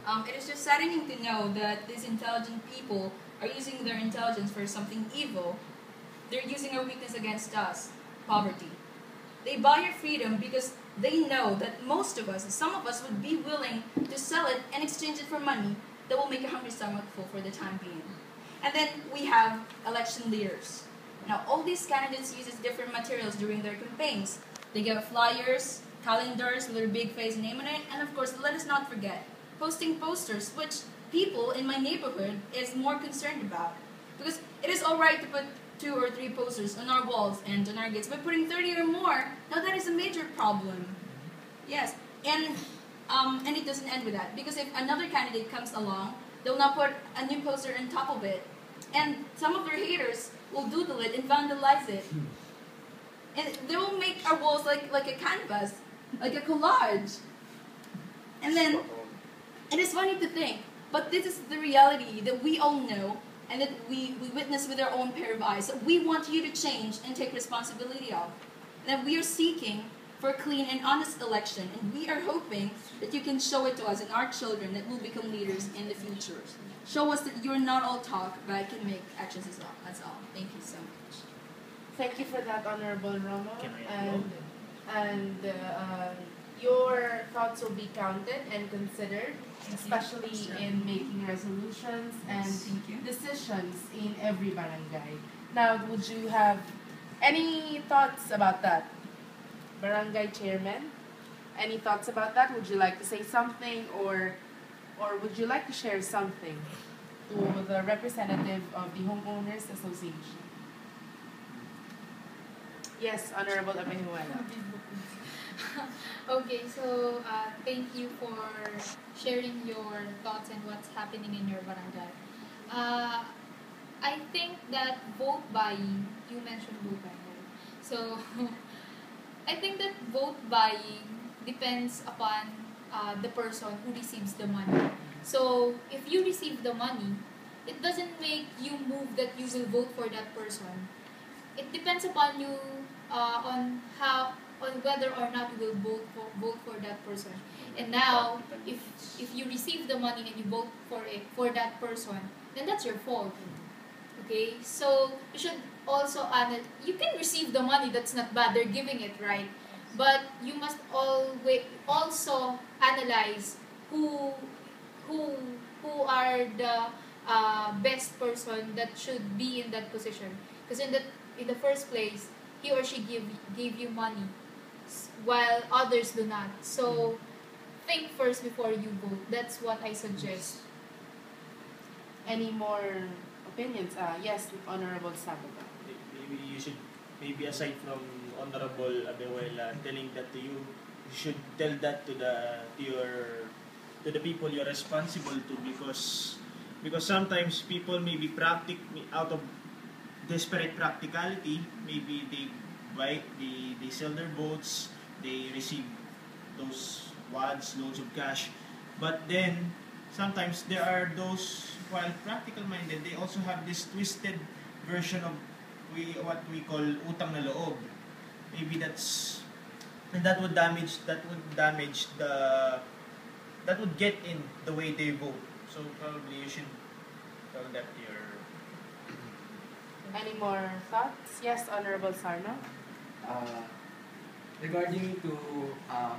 It is just saddening to know that these intelligent people are using their intelligence for something evil. They're using our weakness against us, poverty. They buy your freedom because they know that most of us, some of us, would be willing to sell it and exchange it for money that will make a hungry stomach full for the time being. And then we have election leaders. Now, all these candidates uses different materials during their campaigns. They give flyers, calendars with their big face name on it, and of course, let us not forget, posting posters, which people in my neighborhood is more concerned about. Because it is alright to put 2 or 3 posters on our walls and on our gates, but putting 30 or more, now that is a major problem. Yes, and it doesn't end with that, because if another candidate comes along, they'll now put a new poster on top of it, and some of their haters will doodle it and vandalize it. And they will make our walls like a canvas, like a collage. And then, it is funny to think, but this is the reality that we all know and that we witness with our own pair of eyes, that we want you to change and take responsibility of. That we are seeking for a clean and honest election, and we are hoping that you can show it to us and our children that will become leaders in the future. Show us that you're not all talk, but can make actions as well. That's all. Thank you so much. Thank you for that, Honorable Romo. And your thoughts will be counted and considered, especially in making resolutions and decisions in every barangay. Now, would you have any thoughts about that? Barangay Chairman, any thoughts about that? Would you like to say something, or would you like to share something to the representative of the Homeowners Association? Yes, Honorable Abenuela. Okay, so thank you for sharing your thoughts and what's happening in your barangay. I think that vote buying, you mentioned vote buying, right? So I think that vote buying depends upon the person who receives the money. So if you receive the money, it doesn't make you move that you will vote for that person. It depends upon you on whether or not you will vote for that person. And now, if you receive the money and you vote for that person, then that's your fault. Okay, so you should also you can receive the money, that's not bad, they're giving it, right? But you must always also analyze who are the best person that should be in that position. Because in the first place, he or she gave you money, while others do not. So think first before you vote. That's what I suggest. Any more opinions? Yes, Honorable Sabaga. Maybe you should, aside from Honorable Abenuela telling that to you, you should tell that to the people you're responsible to, because sometimes people may be out of desperate practicality. Maybe they sell their votes, they receive those wads, loads of cash, but then sometimes there are those, while practical minded, they also have this twisted version of what we call utang na loob. Maybe that would get in the way they vote. So probably you should tell that to your... Any more thoughts? Yes, Honorable Sarno. Regarding to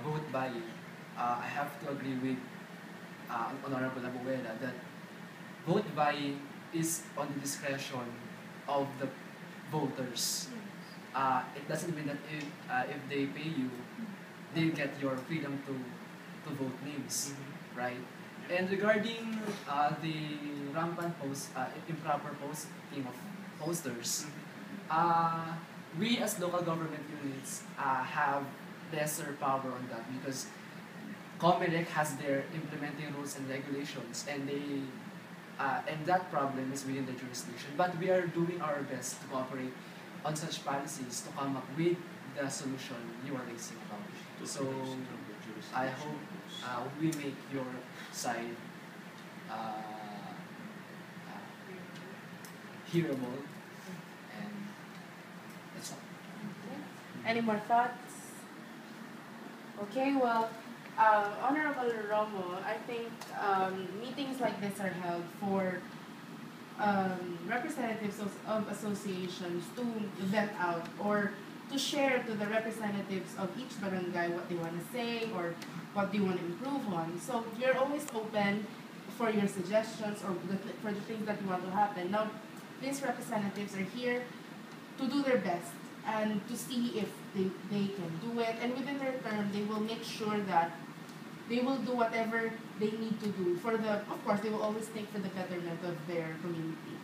vote buying, I have to agree with Honorable Abuela that vote buying is on the discretion of the voters. It doesn't mean that if they pay you, they get your freedom to vote names, right? And regarding the rampant improper posting of posters, we as local government units have lesser power on that, because COMELEC has their implementing rules and regulations, and and that problem is within the jurisdiction. But we are doing our best to cooperate on such policies to come up with the solution you are raising about. So I hope we make your side hearable, and that's all. Any more thoughts? Okay, well, Honorable Romo, I think meetings like this are held for representatives of associations to vent out or to share to the representatives of each barangay what they want to say or what they want to improve on. So you're always open for your suggestions or for the things that you want to happen. Now, these representatives are here to do their best and to see if they can do it. And within their term, they will make sure that they will do whatever they need to do for the, of course, they will always think for the betterment of their community.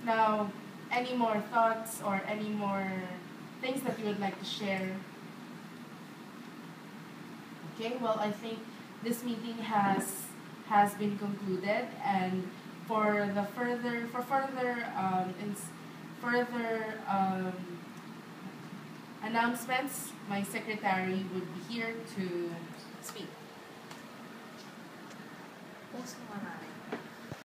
Now, any more thoughts or any more things that you would like to share? Okay, well, I think this meeting has been concluded, and for further announcements, my secretary would be here to speak. Post naman natin.